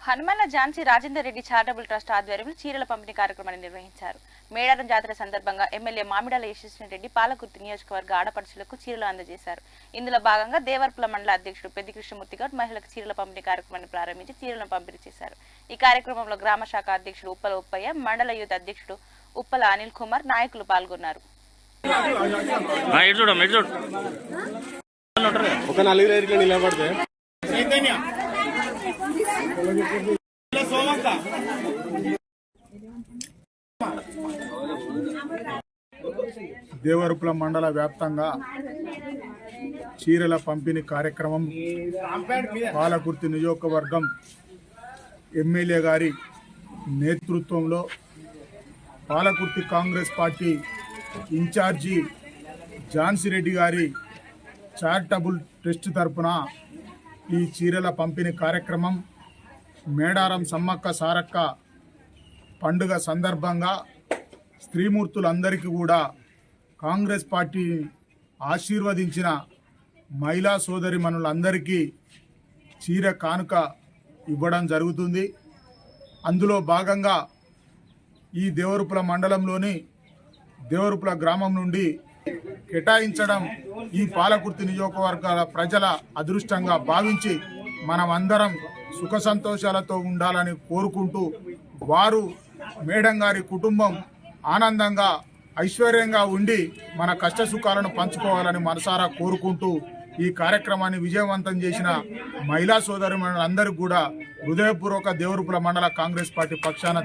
Hanumala Jhansi Rajender Reddy charitable trust ఆధ్వర్యంలో చీరల పంపిణీ కార్యక్రమాన్ని నిర్వహించారు. మేడారం జాతర సందర్భంగా ఎమ్మెల్యే మామిడాల యశస్విరెడ్డి పాలకుర్తి నియోజకవర్గ ఆడపడుచులకు చీరలు అందజేశారు. ఇందులో భాగంగా దేవరపుల మండల అధ్యక్షుడు పెద్ది కృష్ణమూర్తి గౌడ్ మహిళలకు చీరల పంపిణీ కార్యక్రమాన్ని ప్రారంభించి చీరలను పంపిణీ చేశారు. ఈ కార్యక్రమంలో గ్రామ శాఖ అధ్యక్షుడు ఉప్పల ఉప్పయ్య, మండల యూత్ అధ్యక్షుడు ఉప్పల అనిల్ కుమార్, నాయకులు పాల్గొన్నారు. దేవరపుల మండల వ్యాప్తంగా చీరల పంపిణీ కార్యక్రమం పాలకుర్తి నియోజకవర్గం ఎమ్మెల్యే గారి నేతృత్వంలో పాలకుర్తి కాంగ్రెస్ పార్టీ ఇన్ఛార్జి ఝాన్సీ రెడ్డి గారి చారిటబుల్ ట్రస్ట్ తరపున ఈ చీరల పంపిణీ కార్యక్రమం మేడారం సమ్మక్క సారక్క పండుగ సందర్భంగా స్త్రీమూర్తులందరికీ కూడా కాంగ్రెస్ పార్టీ ఆశీర్వదించిన మహిళా సోదరిమణులందరికీ చీర కానుక ఇవ్వడం జరుగుతుంది. అందులో భాగంగా ఈ దేవరపుల మండలంలోని దేవరపుల గ్రామం నుండి కేటాయించడం ఈ పాలకుర్తి నియోజకవర్గాల ప్రజల అదృష్టంగా భావించి మనమందరం సుఖ సంతోషాలతో ఉండాలని కోరుకుంటూ వారు మేడం గారి కుటుంబం ఆనందంగా ఐశ్వర్యంగా ఉండి మన కష్ట సుఖాలను పంచుకోవాలని మనసారా కోరుకుంటూ ఈ కార్యక్రమాన్ని విజయవంతం చేసిన మహిళా సోదరిమణులందరికీ కూడా హృదయపూర్వక దేవరపుల మండల కాంగ్రెస్ పార్టీ పక్షాన